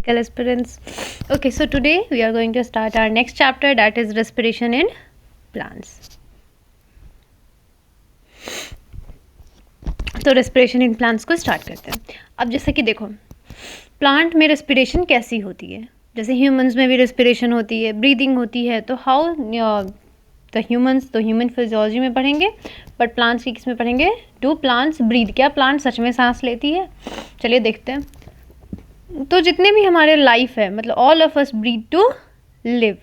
medical aspirants. Okay, so today we are going to start our next chapter, that is respiration in plants. तो respiration in plants को start करते हैं. अब जैसे कि देखो, प्लांट में रेस्पिरेशन कैसी होती है. जैसे ह्यूमंस में भी रेस्पिरेशन होती है, ब्रीदिंग होती है. तो हाउ द ह्यूमंस तो ह्यूमन फिजियोलॉजी में पढ़ेंगे, बट प्लांट्स की किस में पढ़ेंगे. डू प्लांट्स ब्रीद, क्या प्लांट सच में सांस लेती है. चलिए देखते हैं. तो जितने भी हमारे लाइफ है, मतलब all of us breathe to live.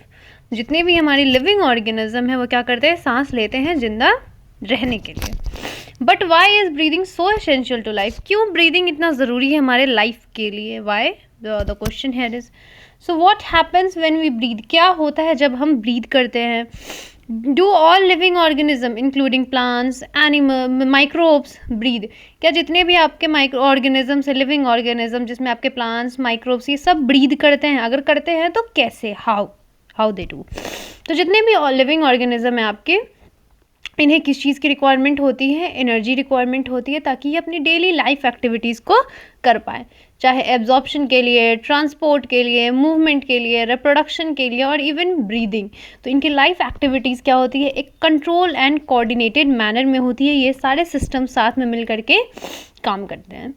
जितने भी हमारी लिविंग ऑर्गेनिज्म है वो क्या करते हैं, सांस लेते हैं जिंदा रहने के लिए. But why is breathing so essential to life. क्यों ब्रीदिंग इतना ज़रूरी है हमारे लाइफ के लिए. Why the question here is. So what happens when we breathe. क्या होता है जब हम ब्रीद करते हैं. Do all living organism including plants, animal, microbes breathe. क्या जितने भी आपके माइक्रो ऑर्गेनिज्म है, लिविंग ऑर्गेनिज्म जिसमें आपके प्लांट्स, माइक्रोब्स, ये सब ब्रीद करते हैं. अगर करते हैं तो कैसे, हाउ दे डू. तो जितने भी लिविंग ऑर्गेनिज्म है आपके, इन्हें किस चीज़ की रिक्वायरमेंट होती है. एनर्जी रिक्वायरमेंट होती है ताकि ये अपनी डेली लाइफ एक्टिविटीज़ को कर पाए, चाहे एब्जॉर्प्शन के लिए, ट्रांसपोर्ट के लिए, मूवमेंट के लिए, रिप्रोडक्शन के लिए और इवन ब्रीदिंग. तो इनकी लाइफ एक्टिविटीज़ क्या होती है, एक कंट्रोल एंड कोऑर्डिनेटेड मैनर में होती है. ये सारे सिस्टम साथ में मिल करके काम करते हैं.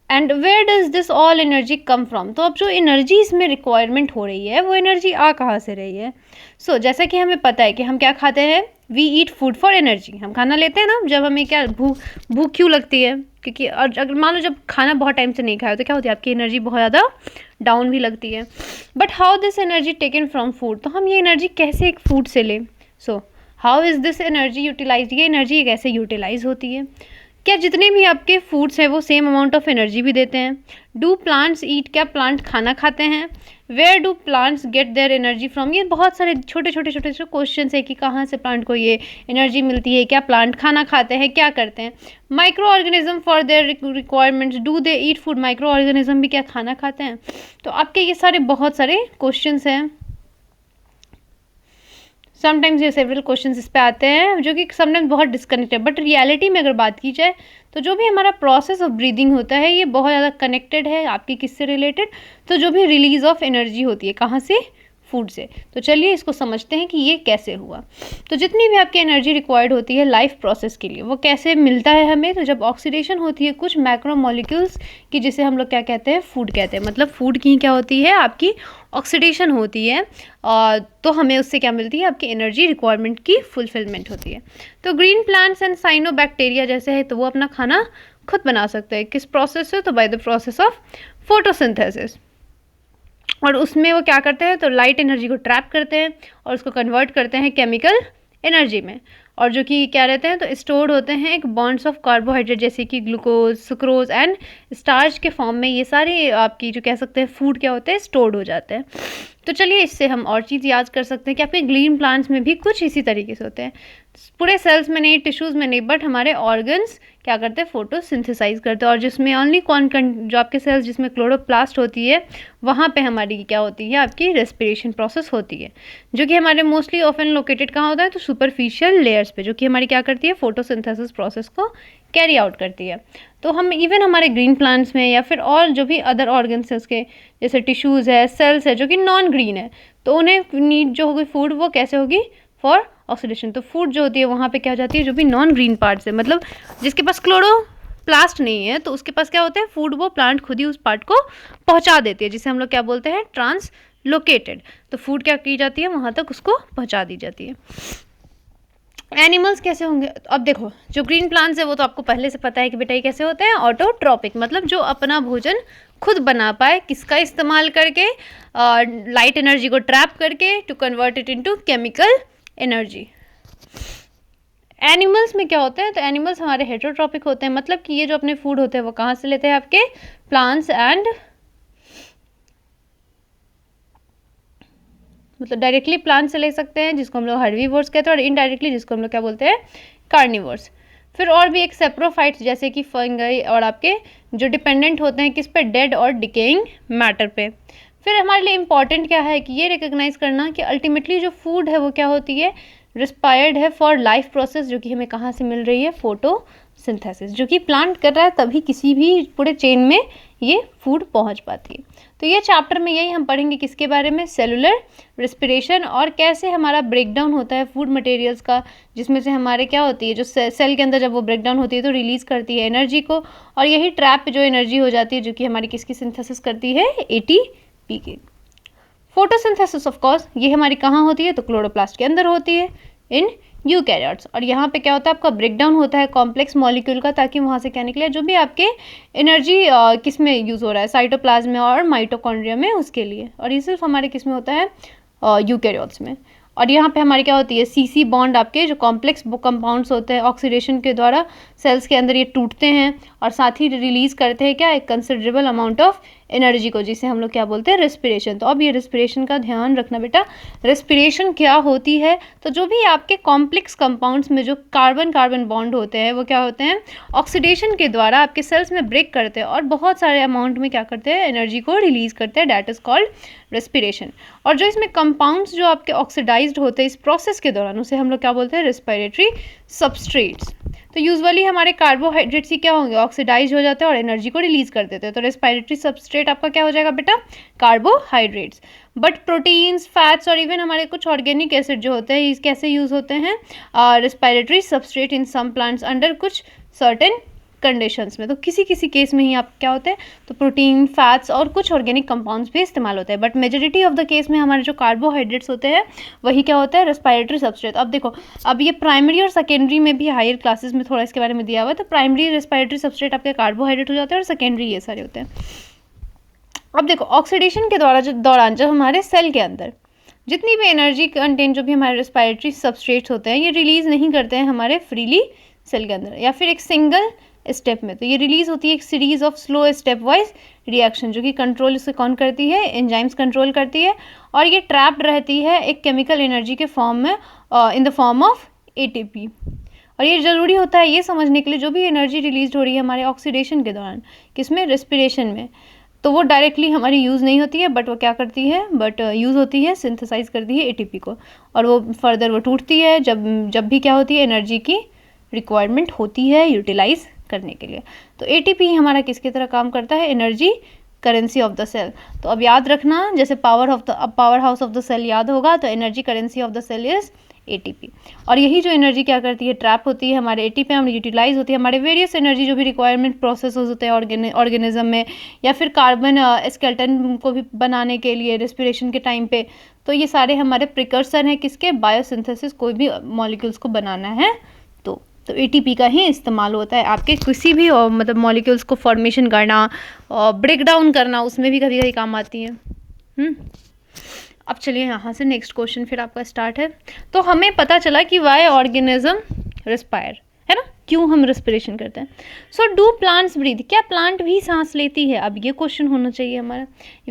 And where does this all energy come from. तो अब जो एनर्जी इसमें रिक्वायरमेंट हो रही है वो एनर्जी आ कहाँ से रही है. सो जैसा कि हमें पता है कि हम क्या खाते हैं, we eat food for energy. हम खाना लेते हैं ना जब हमें क्या भूख क्यों लगती है, क्योंकि और अगर मान लो जब खाना बहुत टाइम से नहीं खाया तो क्या होती है, आपकी एनर्जी बहुत ज़्यादा डाउन भी लगती है. But how this energy taken from food. तो हम ये एनर्जी कैसे एक फूड से लें. So how is this energy utilize. ये एनर्जी कैसे यूटिलाइज होती है. क्या जितने भी आपके फूड्स हैं वो सेम अमाउंट ऑफ एनर्जी भी देते हैं. Do plants eat. क्या प्लांट खाना खाते हैं. Where do plants get their energy from. ये बहुत सारे छोटे छोटे क्वेश्चन है कि कहाँ से प्लांट को ये एनर्जी मिलती है. क्या प्लांट खाना खाते हैं, क्या करते हैं. Micro organism for their requirements. Do they eat food. Micro organism भी क्या खाना खाते हैं. तो आपके ये सारे बहुत सारे क्वेश्चन हैं. समटाइम्स ये सेवरल क्वेश्चन इस पे आते हैं जो कि समटाइम्स बहुत डिस्कनेक्ट है. बट रियलिटी में अगर बात की जाए तो जो भी हमारा प्रोसेस ऑफ ब्रीदिंग होता है ये बहुत ज़्यादा कनेक्टेड है आपकी किससे रिलेटेड. तो जो भी रिलीज ऑफ एनर्जी होती है कहाँ से, फूड से. तो चलिए इसको समझते हैं कि ये कैसे हुआ. तो जितनी भी आपकी एनर्जी रिक्वायर्ड होती है लाइफ प्रोसेस के लिए वो कैसे मिलता है हमें. तो जब ऑक्सीडेशन होती है कुछ मैक्रो मॉलिक्यूल्स की, जिसे हम लोग क्या कहते हैं, फूड कहते हैं. मतलब फूड की क्या होती है, आपकी ऑक्सीडेशन होती है. तो हमें उससे क्या मिलती है, आपकी एनर्जी रिक्वायरमेंट की फुलफिलमेंट होती है. तो ग्रीन प्लांट्स एंड साइनोबैक्टीरिया जैसे है तो वो अपना खाना खुद बना सकते हैं. किस प्रोसेस से, तो by the process of photosynthesis. और उसमें वो क्या करते हैं, तो लाइट एनर्जी को ट्रैप करते हैं और उसको कन्वर्ट करते हैं केमिकल एनर्जी में. और जो कि क्या रहते हैं, तो स्टोर्ड होते हैं एक बॉन्ड्स ऑफ कार्बोहाइड्रेट जैसे कि ग्लूकोज, सुक्रोज एंड स्टार्च के फॉर्म में. ये सारे आपकी जो कह सकते हैं फूड क्या होते हैं, स्टोर्ड हो जाते हैं. तो चलिए इससे हम और चीज़ याद कर सकते हैं कि आपके ग्रीन प्लांट्स में भी कुछ इसी तरीके से होते हैं. पूरे सेल्स में नहीं, टिश्यूज़ में नहीं, बट हमारे ऑर्गन्स क्या करते हैं, फोटोसिंथेसाइज करते हैं. और जिसमें ओनली जो आपके सेल्स जिसमें क्लोरोप्लास्ट होती है वहाँ पे हमारी क्या होती है, आपकी रेस्पिरेशन प्रोसेस होती है. जो कि हमारे मोस्टली ऑफन लोकेटेड कहाँ होता है, तो सुपरफिशियल लेयर्स पे, जो कि हमारी क्या करती है, फोटोसिंथेसिस प्रोसेस को कैरी आउट करती है. तो हम इवन हमारे ग्रीन प्लांट्स में या फिर और जो भी अदर ऑर्गन्स है उसके, जैसे टिश्यूज़ है, सेल्स है जो कि नॉन ग्रीन है, तो उन्हें नीड जो होगी फूड वो कैसे होगी, फॉर ऑक्सीडेशन. तो फूड जो होती है वहाँ पे क्या हो जाती है, जो भी नॉन ग्रीन पार्ट्स है, मतलब जिसके पास क्लोरोप्लास्ट नहीं है तो उसके पास क्या होता है, फूड वो प्लांट खुद ही उस पार्ट को पहुँचा देती है, जिसे हम लोग क्या बोलते हैं, ट्रांसलोकेटेड. तो फूड क्या की जाती है, वहाँ तक उसको पहुँचा दी जाती है. एनिमल्स कैसे होंगे. अब देखो जो ग्रीन प्लांट्स है वो तो आपको पहले से पता है कि बेटा ये कैसे होते हैं, ऑटोट्रॉपिक. मतलब जो अपना भोजन खुद बना पाए, किसका इस्तेमाल करके, लाइट एनर्जी को ट्रैप करके to convert it into chemical energy. Animals में क्या होते हैं, तो एनिमल्स हमारे हेटेरोट्रॉपिक होते हैं. मतलब कि ये जो अपने फूड होते हैं वो कहाँ से लेते हैं, आपके प्लांट्स एंड, मतलब डायरेक्टली प्लांट से ले सकते हैं जिसको हम लोग हर्बीवोर्स कहते हैं, और इनडायरेक्टली जिसको हम लोग क्या बोलते हैं, कार्निवोर्स. फिर और भी एक सेप्रोफाइट्स जैसे कि फंगई और आपके जो डिपेंडेंट होते हैं किस पे, डेड और डिकेइंग मैटर पे. फिर हमारे लिए इम्पॉर्टेंट क्या है कि ये रिकग्नाइज करना कि अल्टीमेटली जो फूड है वो क्या होती है, रिस्पायर्ड है फॉर लाइफ प्रोसेस, जो कि हमें कहाँ से मिल रही है, फोटोसिंथेसिस. जो कि प्लांट कर रहा है तभी किसी भी पूरे चेन में ये फूड पहुंच पाती है। तो ये चैप्टर में यही हम पढ़ेंगे किसके बारे में, सेलुलर रेस्पिरेशन, और कैसे हमारा ब्रेकडाउन होता है फूड मटेरियल्स का, जिसमें से हमारे क्या होती है जो सेल के अंदर जब वो ब्रेकडाउन होती है तो रिलीज़ करती है एनर्जी को, और यही ट्रैप जो एनर्जी हो जाती है जो कि हमारी किसकी सिंथेसिस करती है, एटीपी की। फोटोसिंथेसिस ऑफ कोर्स ये हमारी कहाँ होती है, तो क्लोरोप्लास्ट के अंदर होती है इन यूकैरियोट्स, और यहाँ पे क्या होता है आपका ब्रेकडाउन होता है कॉम्प्लेक्स मॉलिक्यूल का, ताकि वहाँ से क्या निकले जो भी आपके एनर्जी किस में यूज़ हो रहा है, साइटोप्लाज्म में और माइटोकॉन्ड्रिया में, उसके लिए, और ये सिर्फ हमारे किस में होता है, यूकैरियोट्स में। और यहाँ पे हमारी क्या होती है, सीसी बॉन्ड, आपके जो कॉम्प्लेक्स कंपाउंड्स होते हैं ऑक्सीडेशन के द्वारा सेल्स के अंदर ये टूटते हैं और साथ ही रिलीज करते हैं क्या, एक कंसिडरेबल अमाउंट ऑफ एनर्जी को, जिसे हम लोग क्या बोलते हैं, रेस्पिरेशन। तो अब ये रेस्पिरेशन का ध्यान रखना बेटा, रेस्पिरेशन क्या होती है, तो जो भी आपके कॉम्प्लेक्स कंपाउंड्स में जो कार्बन कार्बन बॉन्ड होते हैं वो क्या होते हैं, ऑक्सीडेशन के द्वारा आपके सेल्स में ब्रेक करते हैं और बहुत सारे अमाउंट में क्या करते हैं, एनर्जी को रिलीज करते हैं, डैट इज कॉल्ड रेस्पिरेशन। और जो इसमें कंपाउंड्स जो आपके ऑक्सीडाइज्ड होते हैं इस प्रोसेस के दौरान, उसे हम लोग क्या बोलते हैं, रेस्पिरेटरी सबस्ट्रेट्स। तो यूजुअली हमारे कार्बोहाइड्रेट्स ही क्या होंगे, ऑक्सीडाइज हो जाते हैं और एनर्जी को रिलीज कर देते हैं, तो रेस्पिरेटरी सबस्ट्रेट आपका क्या हो जाएगा बेटा, कार्बोहाइड्रेट्स। बट प्रोटीन्स, फैट्स और इवन हमारे कुछ ऑर्गेनिक एसिड जो होते हैं, ये कैसे यूज होते हैं, रेस्पिरेटरी सबस्ट्रेट इन सम प्लांट्स अंडर कुछ सर्टेन कंडीशंस में। तो किसी किसी केस में ही आप क्या होते हैं, तो प्रोटीन, फैट्स और कुछ ऑर्गेनिक कंपाउंड्स भी इस्तेमाल होते हैं, but majority of the case में हमारे जो कार्बोहाइड्रेट्स होते हैं वही क्या होता है, रेस्पिरेटरी सबस्ट्रेट। अब देखो, अब ये प्राइमरी और सेकेंडरी में भी हायर क्लासेस में थोड़ा इसके बारे में दिया हुआ है, तो प्राइमरी रेस्पिरेटरी सबस्ट्रेट आपके कार्बोहाइड्रेट हो जाते हैं और सेकेंडरी ये सारे होते हैं। अब देखो, ऑक्सीडेशन के दौरान जब हमारे सेल के अंदर जितनी भी एनर्जी कंटेंट जो भी हमारे रेस्पिरेटरी सबस्ट्रेट्स होते हैं, ये रिलीज़ नहीं करते हैं हमारे फ्रीली सेल के अंदर या फिर एक सिंगल स्टेप में, तो ये रिलीज होती है एक series of slow step wise reaction, जो कि कंट्रोल इसे कौन करती है, एंजाइम्स कंट्रोल करती है, और ये ट्रैप्ड रहती है एक केमिकल एनर्जी के फॉर्म में, in the form of ATP. और ये ज़रूरी होता है ये समझने के लिए जो भी एनर्जी रिलीज हो रही है हमारे ऑक्सीडेशन के दौरान, किसमें, रेस्पिरेशन में, तो वो डायरेक्टली हमारी यूज़ नहीं होती है, बट वो क्या करती है, बट यूज़ होती है, सिंथेसाइज करती है एटीपी को, और वो फर्दर वो टूटती है जब भी क्या होती है, एनर्जी की रिक्वायरमेंट होती है यूटिलाइज करने के लिए। तो एटीपी हमारा किसकी तरह काम करता है, energy currency of the cell. तो अब याद रखना, जैसे power house of the cell याद होगा, तो energy currency of the cell is ATP. और यही जो एनर्जी क्या करती है, ट्रैप होती है हमारे एटीपी में, यूटिलाइज होती है हमारे वेरियस एनर्जी जो भी रिक्वायरमेंट प्रोसेस होते हैं ऑर्गेनिज्म में, या फिर कार्बन स्केलेटन को भी बनाने के लिए रेस्पिरेशन के टाइम पे। तो ये सारे हमारे प्रिकर्सर हैं किसके, बायोसिंथेसिस, कोई भी मॉलिक्यूल्स को बनाना है तो एटीपी का ही इस्तेमाल होता है आपके किसी भी मतलब मॉलिक्यूल्स को फॉर्मेशन करना और ब्रेक डाउन करना, उसमें भी कभी कभी काम आती है। अब चलिए यहाँ से नेक्स्ट क्वेश्चन फिर आपका स्टार्ट है। तो हमें पता चला कि वाई ऑर्गेनिज्म रेस्पायर, है ना, क्यों हम रेस्पिरेशन करते हैं। सो डू प्लांट्स ब्रीथ, क्या प्लांट भी सांस लेती है, अब ये क्वेश्चन होना चाहिए हमारा।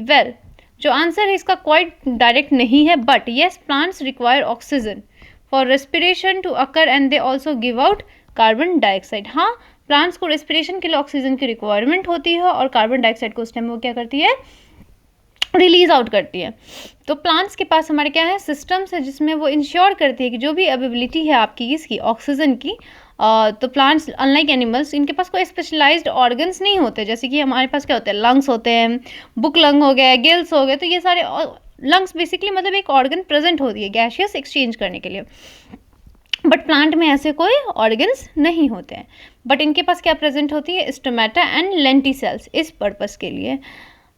वेल, जो आंसर है इसका क्वाइट डायरेक्ट नहीं है, but yes, plants require oxygen for respiration to occur and they also give out carbon dioxide। हाँ, प्लांट्स को रेस्पिरेशन के लिए ऑक्सीजन की रिक्वायरमेंट होती है और कार्बन डाइऑक्साइड को उस टाइम वो क्या करती है, रिलीज आउट करती है। तो प्लांट्स के पास हमारे क्या है, सिस्टम्स है जिसमें वो इंश्योर करती है कि जो भी अवेलेबिलिटी है आपकी इसकी ऑक्सीजन की, तो प्लांट्स अनलाइक एनिमल्स, इनके पास कोई स्पेशलाइज्ड ऑर्गन्स नहीं होते, जैसे कि हमारे पास क्या होते हैं, लंग्स होते हैं, बुक लंग हो गया, गिल्स हो गए, तो ये सारे लंग्स बेसिकली मतलब एक ऑर्गन प्रेजेंट होती है गैसियस एक्सचेंज करने के लिए, बट प्लांट में ऐसे कोई ऑर्गन्स नहीं होते हैं, बट इनके पास क्या प्रेजेंट होती है, स्टोमेटा एंड लेंटिसेल्स इस पर्पस के लिए।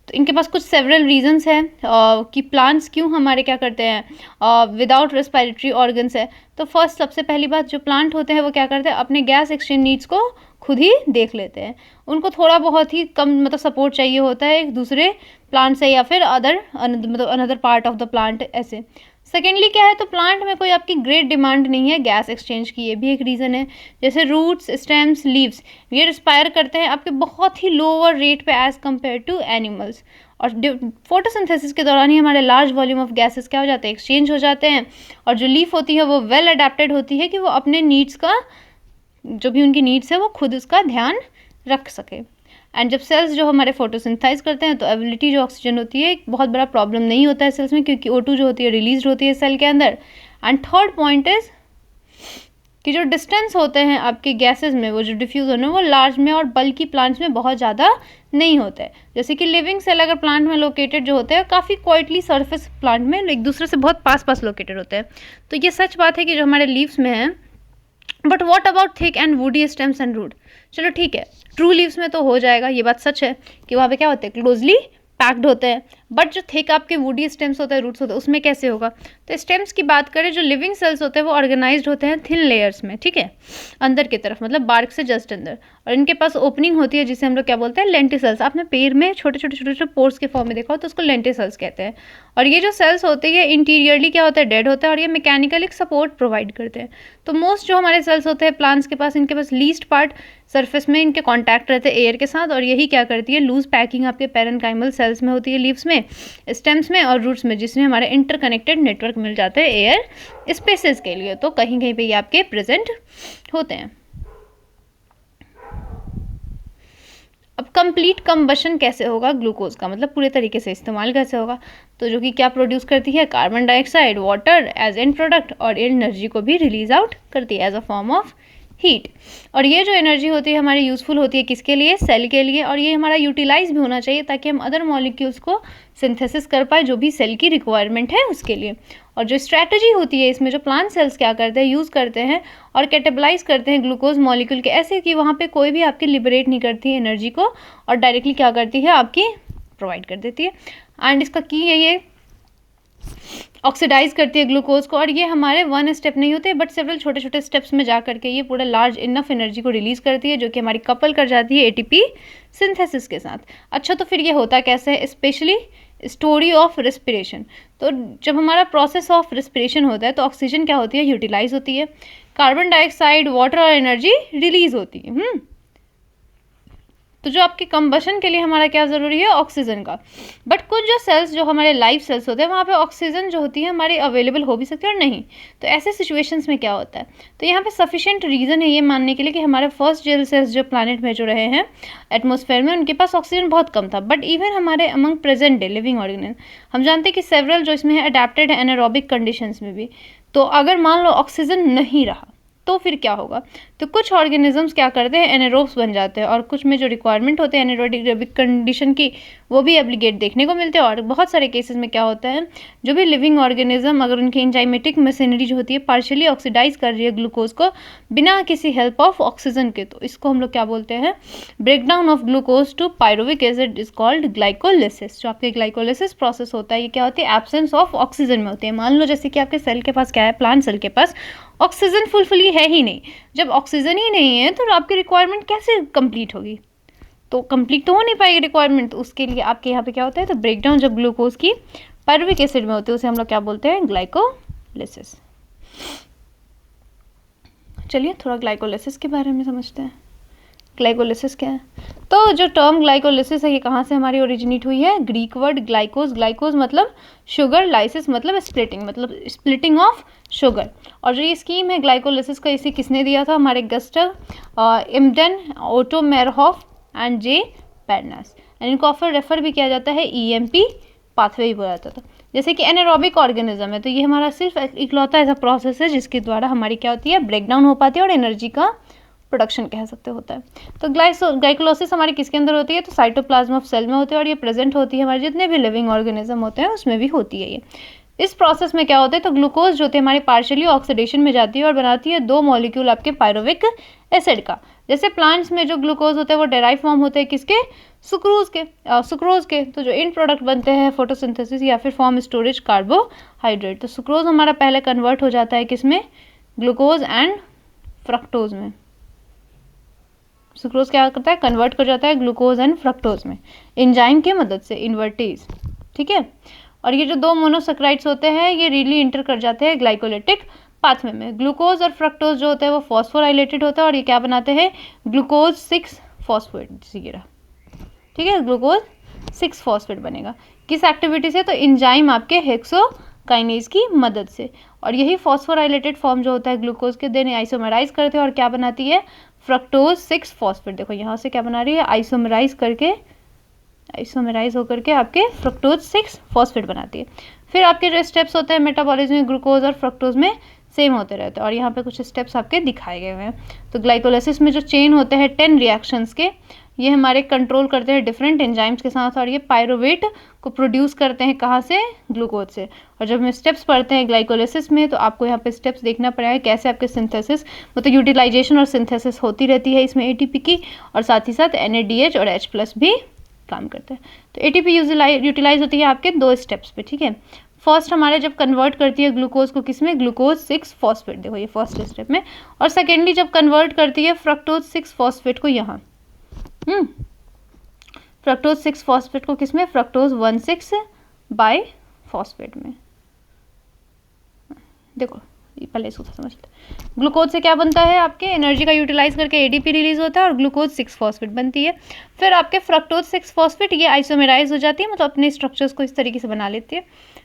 तो इनके पास कुछ सेवरल रीजंस हैं कि प्लांट्स क्यों हमारे क्या करते हैं विदाउट रेस्पिरेटरी ऑर्गन्स है। तो फर्स्ट सबसे पहली बात, जो प्लांट होते हैं वो क्या करते हैं, अपने गैस एक्सचेंज नीड्स को खुद ही देख लेते हैं, उनको थोड़ा बहुत ही कम मतलब सपोर्ट चाहिए होता है एक दूसरे प्लांट से या फिर another part of the plant ऐसे। सेकेंडली क्या है, तो प्लांट में कोई आपकी ग्रेट डिमांड नहीं है गैस एक्सचेंज की, ये भी एक रीज़न है। जैसे रूट्स, स्टेम्स, लीव्स, ये रिस्पायर करते हैं आपके बहुत ही लोअर रेट पे एज कम्पेयर टू एनिमल्स, और फोटोसिंथेसिस के दौरान ही हमारे लार्ज वॉल्यूम ऑफ गैसेस क्या हो जाते हैं, एक्सचेंज हो जाते हैं, और जो लीफ होती है वो वेल अडेप्टेड होती है कि वो अपने नीड्स का, जो भी उनकी नीड्स है वो खुद उसका ध्यान रख सके। एंड जब सेल्स जो हमारे फोटोसिंथेसाइज करते हैं तो एबिलिटी जो ऑक्सीजन होती है एक बहुत बड़ा प्रॉब्लम नहीं होता है सेल्स में, क्योंकि O2 जो होती है रिलीज होती है सेल के अंदर। एंड थर्ड पॉइंट इज कि जो डिस्टेंस होते हैं आपके गैसेस में, वो जो डिफ्यूज़ होने वो लार्ज में और बल्कि प्लांट्स में बहुत ज़्यादा नहीं होता है। जैसे कि लिविंग सेल अगर प्लांट में लोकेटेड जो होते हैं काफ़ी क्वाइटली सरफेस प्लांट में एक दूसरे से बहुत पास पास लोकेटेड होते हैं। तो ये सच बात है कि जो हमारे लीव्स में है। But what about thick and woody stems and root? चलो ठीक है, ट्रू लीव्स में तो हो जाएगा, ये बात सच है कि वहाँ पे क्या होते हैं, क्लोजली पैक्ड होते हैं। बट जो थिक आपके वुडी स्टेम्स होते हैं, रूट्स होते हैं, उसमें कैसे होगा? तो स्टेम्स की बात करें, जो लिविंग सेल्स होते हैं वो ऑर्गेनाइज्ड होते हैं थिन लेयर्स में, ठीक है, अंदर की तरफ, मतलब बार्क से जस्ट अंदर, और इनके पास ओपनिंग होती है जिसे हम लोग क्या बोलते हैं, लेंटिसल्स। आपने पेड़ में छोटे छोटे छोटे छोटे पोर्स के फॉर्म में देखा हो तो उसको लेंटिसल्स कहते हैं। और ये जो सेल्स होते हैं इंटीरियरली क्या होता है, डेड होता है, और ये मैकेनिकल एक सपोर्ट प्रोवाइड करते हैं। तो मोस्ट जो हमारे सेल्स होते हैं प्लांट्स के पास, इनके पास लीस्ट पार्ट सरफेस में इनके कांटेक्ट रहते हैं एयर के साथ, और यही क्या करती है, लूज पैकिंग आपके पैरेन्काइमल सेल्स में होती है, लीव्स में, स्टेम्स में और रूट्स में, जिसमें हमारे इंटरकनेक्टेड नेटवर्क मिल जाते हैं एयर स्पेसेस के लिए। तो कहीं कहीं पे ये आपके प्रेजेंट होते हैं। अब कंप्लीट कंबशन कैसे होगा ग्लूकोज का, मतलब पूरे तरीके से इस्तेमाल कैसे होगा? तो जो कि क्या प्रोड्यूस करती है, carbon dioxide, water as end product, और एनर्जी को भी रिलीज आउट करती है as a form of heat. और ये जो एनर्जी होती है हमारी यूज़फुल होती है किसके लिए, सेल के लिए, और ये हमारा यूटिलाइज भी होना चाहिए ताकि हम अदर मॉलिक्यूल्स को सिंथेसिस कर पाए जो भी सेल की रिक्वायरमेंट है उसके लिए। और जो स्ट्रैटेजी होती है इसमें, जो प्लांट सेल्स क्या करते हैं, यूज़ करते हैं और कैटेबलाइज करते हैं ग्लूकोज मॉलिक्यूल के, ऐसे कि वहाँ पे कोई भी आपकी लिबरेट नहीं करती है एनर्जी को, और डायरेक्टली क्या करती है, आपकी प्रोवाइड कर देती है। एंड इसका की है ये ऑक्सीडाइज करती है ग्लूकोज को, और ये हमारे वन स्टेप नहीं होते बट सेवरल छोटे छोटे स्टेप्स में जा करके ये पूरा लार्ज इनफ एनर्जी को रिलीज करती है, जो कि हमारी कपल कर जाती है एटीपी सिंथेसिस के साथ। अच्छा, तो फिर ये होता कैसे है, स्पेशली स्टोरी ऑफ रेस्पिरेशन। तो जब हमारा प्रोसेस ऑफ रेस्पिरेशन होता है तो ऑक्सीजन क्या होती है, यूटिलाइज होती है, कार्बन डाइऑक्साइड, वाटर और एनर्जी रिलीज होती है। तो जो आपके कंबशन के लिए हमारा क्या ज़रूरी है, ऑक्सीजन का। बट कुछ जो सेल्स जो हमारे लाइव सेल्स होते हैं वहाँ पे ऑक्सीजन जो होती है हमारी अवेलेबल हो भी सकती है और नहीं। तो ऐसे सिचुएशंस में क्या होता है, तो यहाँ पे सफिशिएंट रीज़न है ये मानने के लिए कि हमारे फर्स्ट जेल सेल्स जो प्लानट में जो रहे हैं एटमॉस्फेयर में, उनके पास ऑक्सीजन बहुत कम था। बट इवन हमारे among present day living organism हम जानते हैं कि सेवरल जो इसमें है अडेप्टेड है एनारोबिक कंडीशंस में भी। तो अगर मान लो ऑक्सीजन नहीं रहा तो फिर क्या होगा, तो कुछ ऑर्गेनिजम्स क्या करते हैं, एनारोब्स बन जाते हैं, और कुछ में जो रिक्वायरमेंट होते हैं एनारोबिक कंडीशन की वो भी एब्लिगेट देखने को मिलते हैं। और बहुत सारे केसेस में क्या होता है, जो भी लिविंग ऑर्गेनिज्म अगर उनकी एंजाइमेटिक मशीनरी जो होती है पार्शियली ऑक्सीडाइज कर रही है ग्लूकोज को बिना किसी हेल्प ऑफ ऑक्सीजन के, तो इसको हम लोग क्या बोलते हैं, breakdown of glucose to pyruvic acid is called glycolysis. जो आपके ग्लाइकोलिसिस प्रोसेस होता है ये क्या होती है, एब्सेंस ऑफ ऑक्सीजन में होती है। मान लो जैसे कि आपके सेल के पास क्या है, प्लांट सेल के पास ऑक्सीजन फुलफुली है ही नहीं। जब ऑक्सीजन ही नहीं है तो आपकी रिक्वायरमेंट कैसे कंप्लीट होगी, तो कंप्लीट तो हो नहीं पाएगी रिक्वायरमेंट। तो उसके लिए आपके यहाँ पे क्या होता है, तो ब्रेकडाउन जब ग्लूकोज की पायरुविक एसिड में होती है उसे हम लोग क्या बोलते हैं, ग्लाइकोलिसिस। चलिए थोड़ा ग्लाइकोलिसिस के बारे में समझते हैं। ग्लाइकोलिसिस क्या है, तो जो टर्म ग्लाइकोलिसिस है ये कहाँ से हमारी ओरिजिनेट हुई है, ग्रीक वर्ड ग्लाइकोज, ग्लाइकोज मतलब शुगर, लाइसिस मतलब स्प्लिटिंग, मतलब स्प्लिटिंग ऑफ शुगर। और जो ये स्कीम है ग्लाइकोलिसिस का, इसे किसने दिया था, हमारे गस्टव इम्डन, ओटो मेरहॉफ एंड जे पेरनास। इनको ऑफर रेफर भी किया जाता है ईएमपी पाथवे ही बोला जाता था। जैसे कि एनारोबिक ऑर्गेनिज्म है तो ये हमारा सिर्फ इकलौता ऐसा प्रोसेस है जिसके द्वारा हमारी क्या होती है, ब्रेकडाउन हो पाती है और एनर्जी का प्रोडक्शन कह सकते होता है। तो ग्लाइकोलिसिस हमारी किसके अंदर होती है, तो साइटोप्लाज्म ऑफ सेल में होती है, और ये प्रेजेंट होती है हमारे जितने भी लिविंग ऑर्गेनिज्म होते हैं उसमें भी होती है ये। इस प्रोसेस में क्या होता है, तो ग्लूकोज जो होती है हमारी पार्शियली ऑक्सीडेशन में जाती है और बनाती है दो मॉलिक्यूल आपके पायरुविक एसिड का। जैसे प्लांट्स में जो ग्लूकोज होते हैं वो डेराइव फॉर्म होते हैं किसके, सुक्रोज के। तो जो इन प्रोडक्ट बनते हैं फोटोसिंथेसिस या फिर फॉर्म स्टोरेज कार्बोहाइड्रेट। तो सुक्रोज हमारा पहले कन्वर्ट हो जाता है किसमें, ग्लूकोज एंड फ्रक्टोज में। सुक्रोज क्या करता है, कन्वर्ट कर जाता है ग्लूकोज एंड फ्रक्टोज में एंजाइम की मदद से, इन्वर्टेज, ठीक है। और ये जो दो मोनोसेक्राइड्स होते हैं ये रीली इंटर कर जाते हैं ग्लाइकोलिटिक पाथवे में। ग्लूकोज और फ्रक्टोज जो होता है वो फॉस्फोराइलेटेड होता है और ये क्या बनाते हैं, ग्लूकोज 6 फॉस्फेट, ठीक है, ग्लूकोज 6 फॉस्फेट बनेगा। किस एक्टिविटी से, तो एंजाइम आपके हेक्सोकाइनेज की मदद से। और यही फॉस्फोराइलेटेड फॉर्म जो होता है ग्लूकोज के देन आइसोमराइज करते हैं और क्या बनाती है, फ्रक्टोज 6 फॉस्फेट। देखो यहाँ से क्या बना रही है, आइसोमराइज होकर के आपके फ्रक्टोज 6 फॉस्फेट बनाती है। फिर आपके जो स्टेप्स होते हैं मेटाबॉलिज्म में ग्लूकोज और फ्रक्टोज में सेम होते रहते हैं। और यहाँ पे कुछ स्टेप्स आपके दिखाए गए हुए हैं। तो ग्लाइकोलाइसिस में जो चेन होते हैं 10 रिएक्शंस के, ये हमारे कंट्रोल करते हैं डिफरेंट एंजाइम्स के साथ, और ये पायरुवेट को प्रोड्यूस करते हैं कहाँ से, ग्लूकोज से। और जब हम स्टेप्स पढ़ते हैं ग्लाइकोलाइसिस में, तो आपको यहाँ पे स्टेप्स देखना पड़ेगा कैसे आपके सिंथेसिस मतलब यूटिलाइजेशन और सिंथेसिस होती रहती है इसमें एटीपी की, और साथ ही साथ NADH और H+ भी काम करते हैं। तो एटीपी यूटिलाइज होती है आपके 2 स्टेप्स पे, ठीक है। फर्स्ट हमारे जब कन्वर्ट करती है ग्लूकोज को किसमें, ग्लूकोज 6 फॉस्फेट, देखो ये फर्स्ट स्टेप में। और सेकेंडली जब कन्वर्ट करती है फ्रक्टोज 6 फॉस्फेट को यहाँ, फ्रक्टोज 6 फॉस्फेट को किसमें, फ्रक्टोज 1,6 बाई फॉस्फेट में। देखो पहले इसको समझते हैं। ग्लूकोज से क्या बनता है, आपके एनर्जी का यूटिलाइज करके एडीपी रिलीज होता है और ग्लूकोज 6 फॉस्फेट बनती है। फिर आपके फ्रक्टोज 6 फॉस्फेट ये आइसोमेराइज हो जाती है, मतलब अपने स्ट्रक्चर्स को इस तरीके से बना लेती है।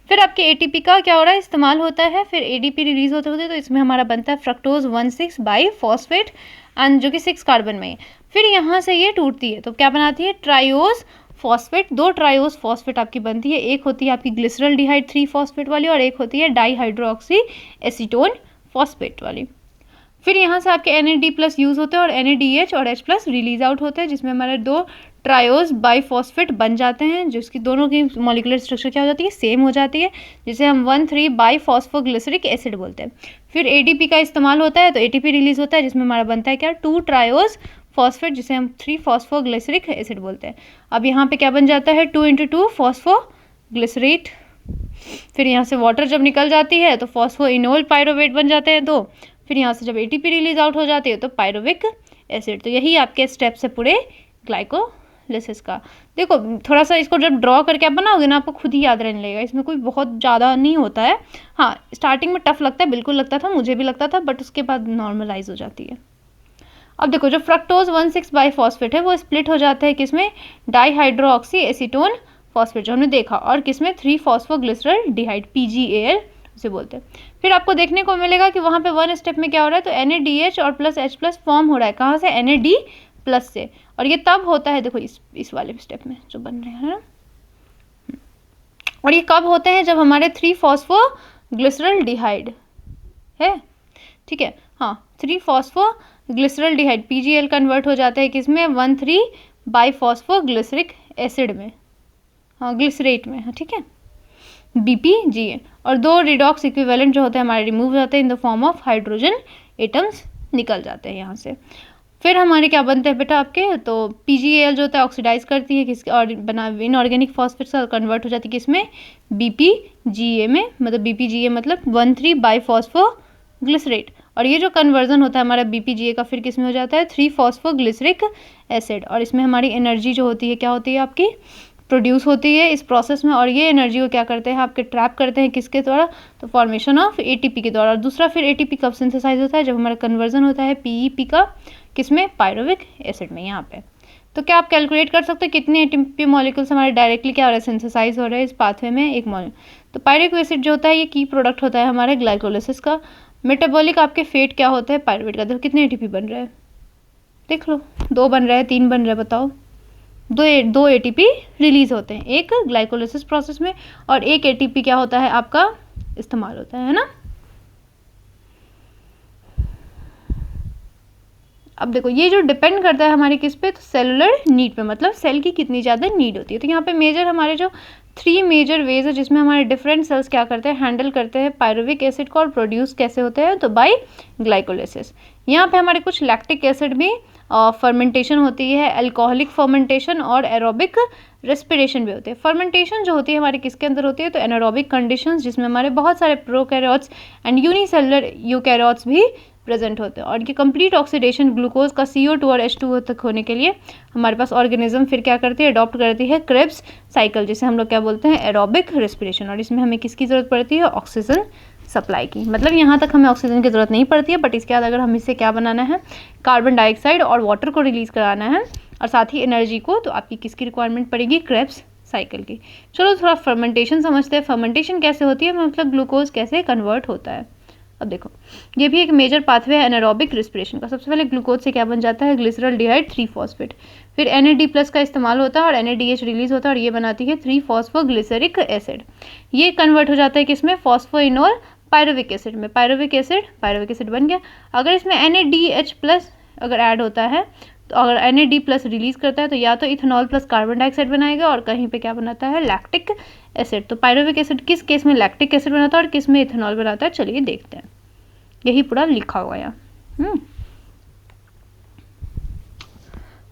फिर आपके एटीपी का क्या हो रहा है, इस्तेमाल होता है, फिर एडीपी रिलीज होते होते, तो इसमें हमारा बनता है फ्रक्टोज 1,6 बाई फॉस्फेट, एंड जो कि 6 कार्बन में है। फिर यहाँ से ये टूटती है तो क्या बनाती है, ट्राइओज फॉस्फेट। 2 ट्राइओज फॉस्फेट आपकी बनती है, एक होती है आपकी ग्लिसरॉल्डिहाइड 3 फॉस्फेट वाली, और एक होती है डाईहाइड्रोक्सी एसीटोन फॉस्फेट वाली। फिर यहाँ से आपके NAD+ यूज़ होते हैं और NADH और H+ रिलीज आउट होते हैं, जिसमें हमारे 2 ट्रायोज बाईफॉस्फेट बन जाते हैं, जिसकी दोनों की मॉलिक्यूलर स्ट्रक्चर क्या हो जाती है, सेम हो जाती है, जिसे हम 1,3 बाईफॉस्फोग्लिसरिक एसिड बोलते हैं। फिर ADP का इस्तेमाल होता है तो ATP रिलीज होता है, जिसमें हमारा बनता है क्या, 2 ट्रायोज फॉस्फेट, जिसे हम 3 फॉस्फोग्लिसरिक एसिड बोलते हैं। अब यहाँ पे क्या बन जाता है, 2 × 2 फॉस्फोग्लिसरेट। फिर यहाँ से वाटर जब निकल जाती है तो फॉस्फोइनोल पायरोवेट बन जाते हैं 2। फिर यहाँ से जब ATP रिलीज आउट हो जाती है तो पायरोविक एसिड। तो यही आपके स्टेप्स है पूरे ग्लाइकोलाइसिस का। देखो थोड़ा सा इसको जब ड्रॉ करके आप बनाओगे ना, आपको खुद ही याद रहने लगेगा, इसमें कोई बहुत ज़्यादा नहीं होता है। हाँ स्टार्टिंग में टफ लगता है, बिल्कुल लगता था, मुझे भी लगता था, बट उसके बाद नॉर्मलाइज हो जाती है। अब देखो जो फ्रक्टोज 1,6 बाईफॉस्फेट है वो स्प्लिट हो जाता है किसमें, डाईहाइड्रोक्सी एसीटोन फॉस्फेट जो हमने देखा, और किसमें 3 फॉस्फोग्लिसरॉल्डिहाइड PGAL उसे बोलते हैं। फिर आपको देखने को मिलेगा कि वहाँ पे 1 स्टेप में क्या हो रहा है, तो NADH और प्लस H+ फॉर्म हो रहा है, कहाँ से, NAD+ से। और ये तब होता है, देखो इस वाले स्टेप में जो बन रहे हैं ना, और ये कब होते हैं, जब हमारे 3 फॉस्फोग्लिसरॉल्डिहाइड है, ठीक है, हाँ 3 फॉस्फोग्लिसरॉल्डिहाइड PGL कन्वर्ट हो जाता है किसमें, 1,3 बाईफॉस्फोग्लिसरिक एसिड में, हाँ ग्लिसरेट में, हाँ ठीक है, BPGA। और 2 रिडॉक्स इक्विवेलेंट जो होते हैं हमारे रिमूव हो जाते हैं in the form of hydrogen atoms निकल जाते हैं यहाँ से। फिर हमारे क्या बनते हैं बेटा आपके, तो PGAL जो होता है ऑक्सीडाइज करती है किसके, और बना इनऑर्गेनिक फॉस्फेट से कन्वर्ट हो जाती है किसमें, BPGA में, मतलब BPGA मतलब 1,3 बाईफॉस्फोग्लिसरेट। और ये जो कन्वर्जन होता है हमारा BPGA का फिर किस में हो जाता है, 3 फॉस्फोग्लिसरिक एसिड। और इसमें हमारी एनर्जी जो होती है क्या होती है आपकी, प्रोड्यूस होती है इस प्रोसेस में, और ये एनर्जी को क्या करते हैं आपके, ट्रैप करते हैं किसके द्वारा, तो फॉर्मेशन ऑफ ATP के द्वारा। और दूसरा फिर ATP कब सिंथेसाइज होता है, जब हमारा कन्वर्जन होता है PEP का किसमें, पायरोविक एसिड में यहाँ पे। तो क्या आप कैलकुलेट कर सकते हो कितने ATP मॉलिक्यूल्स हमारे डायरेक्टली क्या हो रहा है, सिंथेसाइज हो रहे हैं इस पाथवे में एक मॉलिक्यूल। तो पायरुविक एसिड जो होता है ये की प्रोडक्ट होता है हमारे ग्लाइकोलाइसिस का। मेटाबॉलिक आपके फेट क्या होता है, पायरुवेट का। देखो कितने ATP बन रहे हैं, देख लो, 2 बन रहे हैं, 3 बन रहे हैं, बताओ। 2 ATP रिलीज होते हैं, एक ग्लाइकोलाइसिस प्रोसेस में, और एक ATP क्या होता है आपका, इस्तेमाल होता है ना। अब देखो ये जो डिपेंड करता है हमारे किस पे, तो सेलुलर नीड पे, मतलब सेल की कितनी ज़्यादा नीड होती है। तो यहाँ पे मेजर हमारे जो 3 मेजर वेज है जिसमें हमारे डिफरेंट सेल्स क्या करते हैं, हैंडल करते हैं पायरुविक एसिड को, और प्रोड्यूस कैसे होते हैं, तो बाय ग्लाइकोलाइसिस। यहाँ पे हमारे कुछ लैक्टिक एसिड भी फर्मेंटेशन होती है, अल्कोहलिक फर्मेंटेशन और एरोबिक रेस्पिरेशन भी होते हैं। फर्मेंटेशन जो होती है हमारे किसके अंदर होती है, तो एनारोबिक कंडीशंस, जिसमें हमारे बहुत सारे प्रोकैरियोट्स एंड यूनिसेलुलर यूकैरियोट्स भी प्रेजेंट होते हैं। और ये कंप्लीट ऑक्सीडेशन ग्लूकोज का CO2 और H2O तक होने के लिए हमारे पास ऑर्गेनिज्म फिर क्या करती है, अडॉप्ट करती है क्रेब्स साइकिल, जिसे हम लोग क्या बोलते हैं, एरोबिक रेस्पिरेशन। और इसमें हमें किसकी ज़रूरत पड़ती है, ऑक्सीजन सप्लाई की। मतलब यहाँ तक हमें ऑक्सीजन की ज़रूरत नहीं पड़ती है, बट इसके बाद अगर हम इससे क्या बनाना है, कार्बन डाइऑक्साइड और वाटर को रिलीज़ कराना है, और साथ ही एनर्जी को, तो आपकी किसकी रिक्वायरमेंट पड़ेगी, क्रेब्स साइकिल की। चलो थोड़ा फर्मेंटेशन समझते हैं, फर्मेंटेशन कैसे होती है, मतलब ग्लूकोज कैसे कन्वर्ट होता है। अब देखो ये भी एक मेजर पाथवे है एनारोबिक रेस्पिरेशन का। सबसे पहले ग्लूकोज से क्या बन जाता है, ग्लिसरॉल्डिहाइड 3 फॉस्फेट, फिर NAD+ का इस्तेमाल होता है और NADH रिलीज होता है, और ये बनाती है 3 फॉस्फोग्लिसरिक एसिड। ये कन्वर्ट हो जाता है किसमें, फॉस्फोइनोल पायरुविक एसिड में, पायरुविक एसिड बन गया। अगर इसमें NaDH+ अगर ऐड होता है तो अगर NaD+ रिलीज करता है तो या तो इथेनॉल प्लस कार्बन डाइऑक्साइड बनाएगा और कहीं पे क्या बनाता है, लैक्टिक एसिड। तो पायरुविक एसिड किस केस में लैक्टिक एसिड बनाता है और किस में इथेनॉल बनाता है, चलिए देखते हैं। यही पूरा लिखा हुआ यहाँ।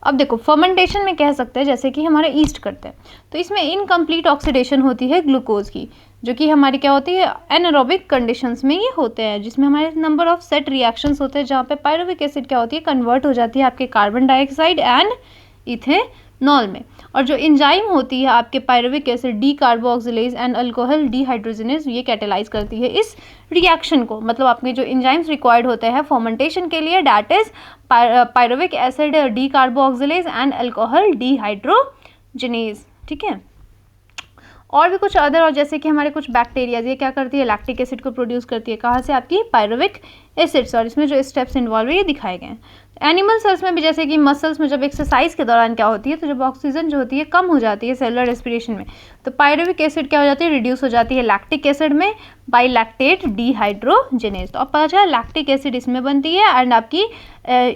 अब देखो फर्मेंटेशन में कह सकते हैं जैसे कि हमारे ईस्ट करते हैं, तो इसमें इनकम्प्लीट ऑक्सीडेशन होती है ग्लूकोज की, जो कि हमारी क्या होती है, एनारोबिक कंडीशंस में ये होते हैं, जिसमें हमारे नंबर ऑफ सेट रिएक्शंस होते हैं, जहाँ पे पायरुविक एसिड क्या होती है, कन्वर्ट हो जाती है आपके कार्बन डाइऑक्साइड एंड इथेनॉल में। और जो एंजाइम होती है आपके pyruvic acid D carboxylase and alcohol dehydrogenase, ये कैटेलाइज करती है इस रिएक्शन को। मतलब आपके जो एंजाइम्स रिक्वायर्ड होते हैं फर्मेंटेशन के लिए, that is pyruvic acid D carboxylase and alcohol dehydrogenase, ठीक है। और भी कुछ अदर, और जैसे कि हमारे कुछ बैक्टीरियाज, ये क्या करती है, लैक्टिक एसिड को प्रोड्यूस करती है, कहाँ से, आपकी पायरुविक एसिड। और इसमें जो स्टेप्स इन्वॉल्व है ये दिखाए गए हैं। एनिमल सेल्स में भी, जैसे कि मसल्स में जब एक्सरसाइज के दौरान क्या होती है, तो जब ऑक्सीजन जो होती है कम हो जाती है सेलुलर रेस्पिरेशन में, तो पायरुविक एसिड क्या हो जाती है, रिड्यूस हो जाती है लैक्टिक एसिड में बाई लैक्टेट डीहाइड्रोजिनेज। तो अब पता चला लैक्टिक एसिड इसमें बनती है एंड आपकी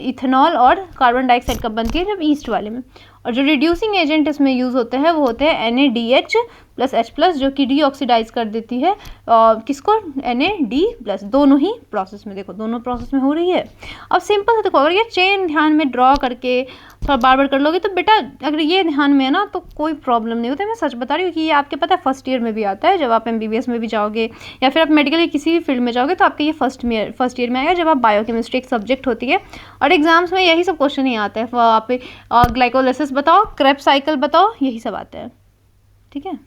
इथेनॉल और कार्बन डाइऑक्साइड कब बनती है, जब ईस्ट वाले में। और जो रिड्यूसिंग एजेंट इसमें यूज़ होते हैं वो होते हैं NaDH+H+, जो कि डीऑक्सीडाइज कर देती है किसको, NaD+, दोनों ही प्रोसेस में। देखो दोनों प्रोसेस में हो रही है। अब सिंपल से देखो, अगर ये चेन ध्यान में ड्रॉ करके थोड़ा बार बार कर लोगे तो बेटा अगर ये ध्यान में है ना तो कोई प्रॉब्लम नहीं होती। मैं सच बता रही हूँ कि ये आपके पता है फर्स्ट ईयर में भी आता है, जब आप MBBS में भी जाओगे या फिर आप मेडिकल किसी भी फील्ड में जाओगे तो आपके ये फर्स्ट ईयर में आएगा, जब आप बायोकेमिस्ट्री एक सब्जेक्ट होती है। और एग्जाम्स में यही सब क्वेश्चन ही आता है, आप ग्लाइकोलाइसिस बताओ, क्रेब्स साइकिल बताओ, यही सब आते हैं, ठीक है।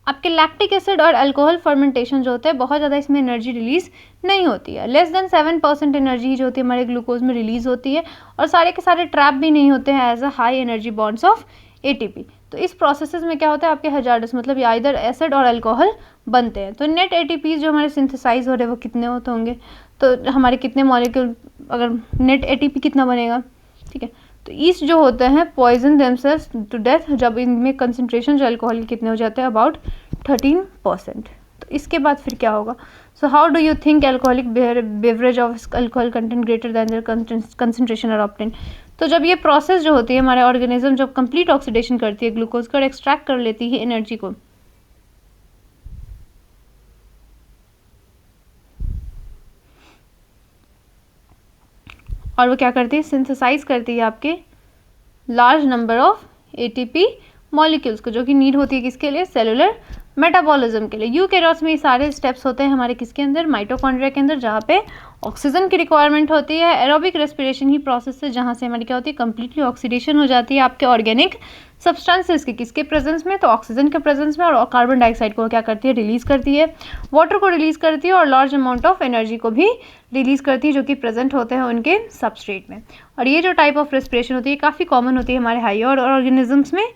आपके लैक्टिक एसिड और अल्कोहल फर्मेंटेशन जो होता है बहुत ज़्यादा इसमें एनर्जी रिलीज नहीं होती है, लेस देन 7% एनर्जी जो होती है हमारे ग्लूकोज में रिलीज होती है, और सारे के सारे ट्रैप भी नहीं होते हैं as a high energy bonds of ATP। तो इस प्रोसेसेस में क्या होता है, आपके हजार्डस मतलब या इधर एसिड और अल्कोहल बनते हैं। तो नेट ATP जो हमारे सिंथेसाइज हो रहे हैं वो कितने होते होंगे, तो हमारे कितने मॉलिक्यूल, अगर नेट ATP कितना बनेगा, ठीक है। तो ईस्ट जो होते हैं पॉइजन देमसेल्व्स टू डेथ, जब इनमें कंसंट्रेशन जो अल्कोहल कितने हो जाते हैं, अबाउट 13%। तो इसके बाद फिर क्या होगा, so how do you think alcoholic beverage of alcohol content greater than their concentration are obtained. तो जब ये प्रोसेस जो होती है हमारे ऑर्गेनिज्म जब कंप्लीट ऑक्सीडेशन करती है ग्लूकोज का और एक्सट्रैक्ट कर लेती है एनर्जी को, और वो क्या करती है, सिंथेसाइज करती है आपके large number of ATP molecules को, जो कि नीड होती है किसके लिए, सेलुलर मेटाबॉलिज्म के लिए। यूकैरियोट्स में ये सारे स्टेप्स होते हैं हमारे किसके अंदर, माइटोकॉन्ड्रिया के अंदर, जहाँ पे ऑक्सीजन की रिक्वायरमेंट होती है। एरोबिक रेस्पिरेशन ही प्रोसेस है जहाँ से हमारी क्या होती है, कंप्लीटली ऑक्सीडेशन हो जाती है आपके ऑर्गेनिक सब्सटेंसेस की, किसके प्रेजेंस में, तो ऑक्सीजन के प्रेजेंस में, और कार्बन डाइऑक्साइड को क्या करती है, रिलीज करती है, वाटर को रिलीज करती है, और लार्ज अमाउंट ऑफ एनर्जी को भी रिलीज करती है जो कि प्रेजेंट होते हैं उनके सबस्ट्रेट में। और ये जो टाइप ऑफ रेस्पिरेशन होती है काफ़ी कॉमन होती है हमारे हायर ऑर्गेनिजम्स में,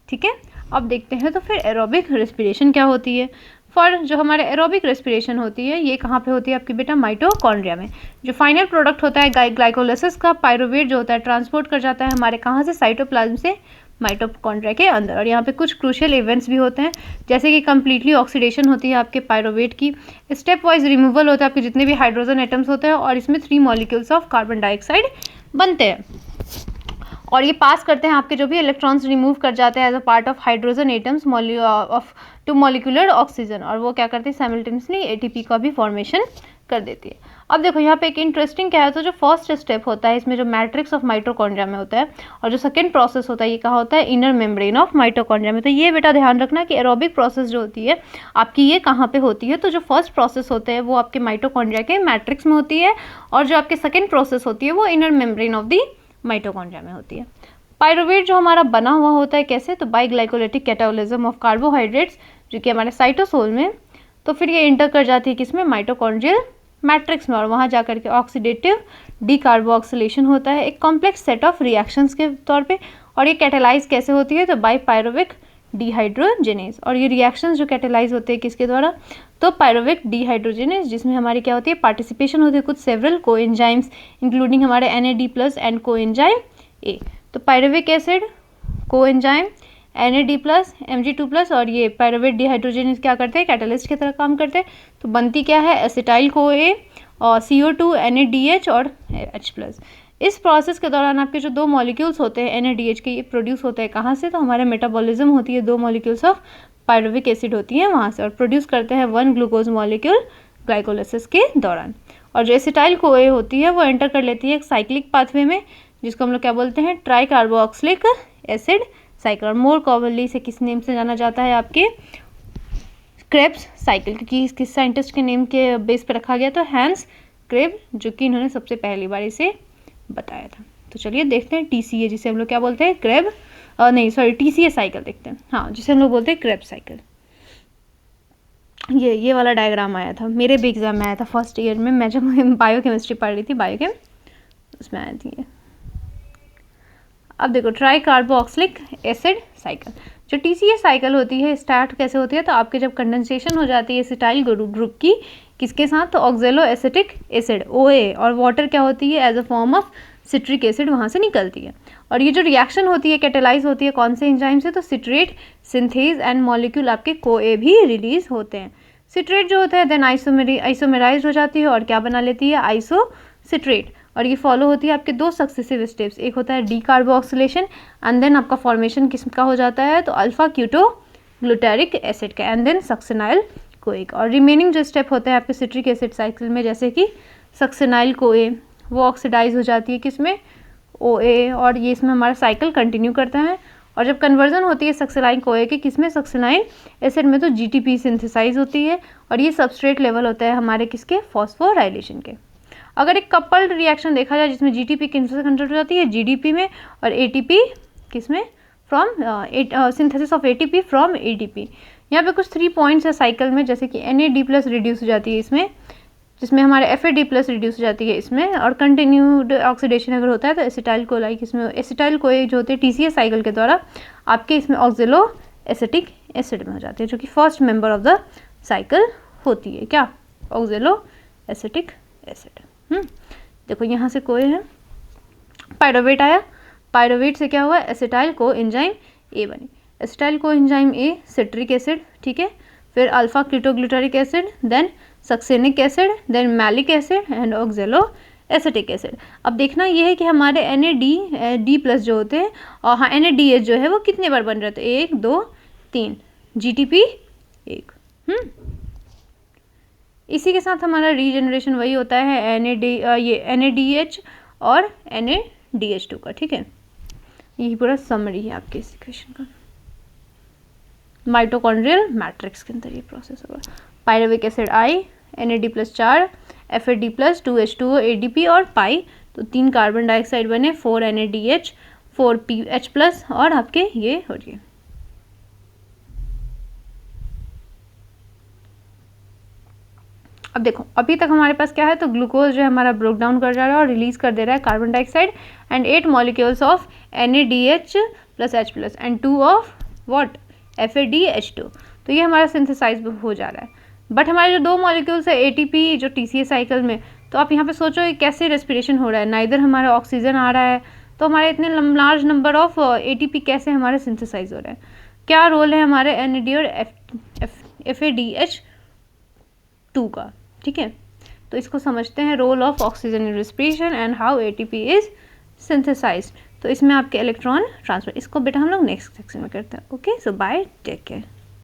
ठीक है। अब देखते हैं तो फिर एरोबिक रेस्पिरेशन क्या होती है। फॉर जो हमारे एरोबिक रेस्पिरेशन होती है ये कहाँ पे होती है आपकी बेटा, माइटोकॉन्ड्रिया में। जो फाइनल प्रोडक्ट होता है ग्लाइकोलाइसिस का, पायरुवेट जो होता है ट्रांसपोर्ट कर जाता है हमारे कहाँ से, साइटोप्लाज्म से माइटोकॉन्ड्रिया के अंदर। और यहाँ पे कुछ क्रूशियल इवेंट्स भी होते हैं, जैसे कि कंप्लीटली ऑक्सीडेशन होती है आपके पायरुवेट की, स्टेप वाइज रिमूवल होता है आपके जितने भी हाइड्रोजन एटम्स होते हैं, और इसमें 3 मॉलिक्यूल्स ऑफ कार्बन डाइऑक्साइड बनते हैं, और ये पास करते हैं आपके जो भी इलेक्ट्रॉन्स रिमूव कर जाते हैं as a part of hydrogen atoms of to molecular oxygen, और वो क्या करते हैं, साइमल्टेनियसली ATP का भी फॉर्मेशन कर देती है। अब देखो यहाँ पे एक इंटरेस्टिंग क्या है, तो जो फर्स्ट स्टेप होता है इसमें जो मैट्रिक्स ऑफ माइटोकॉन्ड्रिया में होता है, और जो सेकंड प्रोसेस होता है ये कहाँ होता है, इनर मेम्ब्रेन ऑफ माइटोकॉन्ड्रिया में। तो ये बेटा ध्यान रखना कि एरोबिक प्रोसेस जो होती है आपकी ये कहाँ पे होती है, तो जो फर्स्ट प्रोसेस होते हैं वो आपके माइटोकॉन्ड्रिया के मैट्रिक्स में होती है, और जो आपके सेकेंड प्रोसेस होती है वो inner membrane of the mitochondria में होती है। पायरुवेट जो हमारा बना हुआ होता है कैसे, तो by glycolytic catabolism of carbohydrates जो कि हमारे साइटोसोल में, तो फिर ये इंटर कर जाती है किसमें, माइटोकॉन्ड्रियल मैट्रिक्स में, और वहाँ जाकर के ऑक्सीडेटिव डीकार्बोक्सिलेशन होता है एक कॉम्प्लेक्स सेट ऑफ रिएक्शंस के तौर पे। और ये कैटेलाइज कैसे होती है, तो बाई पायरुविक डीहाइड्रोजिनेज। और ये रिएक्शंस जो कैटेलाइज होते हैं किसके द्वारा, तो पायरुविक डीहाइड्रोजिनेज, जिसमें हमारी क्या होती है, पार्टिसिपेशन होती है कुछ सेवरल कोएंजाइम्स इंक्लूडिंग हमारे NAD+ एंड कोएंजाइम A। तो pyruvic acid, coenzyme Na+, Mg2+, और ये पायरुवेट डिहाइड्रोजन क्या करते हैं, कैटलिस्ट की तरह काम करते हैं। तो बनती क्या है, एसिटाइल CoA और CO2 NaDH और H+। इस प्रोसेस के दौरान आपके जो दो मॉलिक्यूल्स होते हैं NaDH के, ये प्रोड्यूस होते हैं कहाँ से, तो हमारे मेटाबॉलिज्म होती है दो मॉलिक्यूल्स ऑफ पायरुविक एसिड होती हैं वहाँ से, और प्रोड्यूस करते हैं 1 ग्लूकोज मॉलिक्यूल ग्लाइकोलाइसिस के दौरान। और जो एसिटाइल CoA होती है वो एंटर कर लेती है एक साइक्लिक पाथवे में, जिसको हम लोग क्या बोलते हैं, ट्राई कार्बोक्सिलिक एसिड साइकिल। और मोर कॉमनली इसे किस नेम से जाना जाता है, आपके क्रेब्स साइकिल, क्योंकि किस साइंटिस्ट के नेम के बेस पर रखा गया, तो हैंस क्रेब, जो कि इन्होंने सबसे पहली बार इसे बताया था। तो चलिए देखते हैं TCA, जिसे हम लोग क्या बोलते हैं, क्रेब, TCA साइकिल देखते हैं, हाँ, जिसे हम लोग बोलते हैं क्रेब साइकिल। ये वाला डायग्राम आया था, मेरे भी एग्जाम में आया था फर्स्ट ईयर में, मैं जब बायोकेमिस्ट्री पढ़ रही थी, बायोकेम, उसमें आई थी ये। अब देखो, ट्राई कार्बोक्सिलिक एसिड साइकिल, जो TCA साइकिल होती है स्टार्ट कैसे होती है, तो आपके जब कंडेंसेशन हो जाती है एसिटाइल ग्रुप की, किसके साथ, तो ऑक्जेलो एसिटिक एसिड OA, और वाटर क्या होती है, as a form of citric acid वहाँ से निकलती है। और ये जो रिएक्शन होती है कैटेलाइज होती है कौन से एंजाइम से, तो सिट्रेट सिंथेज एंड मॉलिक्यूल आपके CoA भी रिलीज होते हैं। सिट्रेट जो होता है देन आइसोमेराइज हो जाती है और क्या बना लेती है, आइसोसिट्रेट। और ये फॉलो होती है आपके दो सक्सेसिव स्टेप्स, एक होता है डीकार्बोक्सिलेशन एंड देन आपका फॉर्मेशन किसका हो जाता है, तो अल्फा क्यूटो ग्लूटारिक एसिड का, एंड देन सक्सेनाइल CoA। और रिमेनिंग जो स्टेप होते हैं आपके सिट्रिक एसिड साइकिल में, जैसे कि सक्सेनाइल CoA, वो ऑक्सीडाइज हो जाती है किसमें, OA, और ये इसमें हमारा साइकिल कंटिन्यू करता है। और जब कन्वर्जन होती है सक्सेनाइल CoA के किसमें, सक्सेनाइल एसिड में, तो GTP सिंथेसाइज होती है, और ये सबस्ट्रेट लेवल होता है हमारे किसके, फॉस्फोराइलेशन के। अगर एक कपल्ड रिएक्शन देखा जाए जिसमें GTP किससे कन्वर्ट हो जाती है, GDP में, और ATP किसमें, from synthesis of ATP from ADP। यहाँ पे कुछ 3 पॉइंट्स है साइकिल में, जैसे कि NAD+ रिड्यूस हो जाती है इसमें, जिसमें हमारे FAD+ रिड्यूस हो जाती है इसमें, और कंटिन्यूड ऑक्सीडेशन अगर होता है तो एसिटाइल CoA इसमें, एसिटाइल CoA जो होते हैं TCA साइकिल के द्वारा आपके इसमें ऑक्जेलो एसिटिक एसिड में हो जाती है, जो कि first member of the cycle होती है, क्या, ऑक्जेलो एसिटिक एसिड। देखो यहाँ से CoA है, पायरुवेट आया, पायरुवेट से क्या हुआ, एसिटाइल कोएंजाइम A बनी, acetyl coenzyme A citric acid, ठीक है, फिर alpha ketoglutaric acid, then succinic acid, then malic acid and oxalo acetic acid. अब देखना ये है कि हमारे NAD+ जो होते हैं, और हाँ NADH जो है वो कितने बार बन रहे थे, 1 2 3, GTP 1। इसी के साथ हमारा रीजनरेशन वही होता है NADH और NADH2 का, ठीक है। यही पूरा समरी है आपके इस इक्वेशन का। माइटोकॉन्ड्रियल मैट्रिक्स के अंदर ये प्रोसेस होगा। Pyruvic acid I, NAD+ 4, FAD+, 2H2O, ADP और पाई, तो 3 कार्बन डाइऑक्साइड बने, 4 NADH, 4 PH+, और आपके ये हो रही है। अब देखो, अभी तक हमारे पास क्या है, तो ग्लूकोज जो है हमारा ब्रोक डाउन कर जा रहा है और रिलीज कर दे रहा है carbon dioxide and 8 molecules of NADH + H+ and 2 of what, FADH2। तो ये हमारा सिंथेसाइज हो जा रहा है। बट हमारे जो दो मॉलिक्यूल्स है ATP जो TCA साइकिल में, तो आप यहाँ पे सोचो ये कैसे रेस्पिरेशन हो रहा है, नाइदर हमारा ऑक्सीजन आ रहा है, तो हमारे इतने लार्ज नंबर ऑफ ATP कैसे हमारे सिंथेसाइज हो रहा है, क्या रोल है हमारे NAD और FADH2 का, ठीक है। तो इसको समझते हैं, role of oxygen in respiration and how ATP is synthesized. तो इसमें आपके इलेक्ट्रॉन ट्रांसफर, इसको बेटा हम लोग नेक्स्ट सेक्शन में करते हैं। ओके, सो बाय, टेक केयर।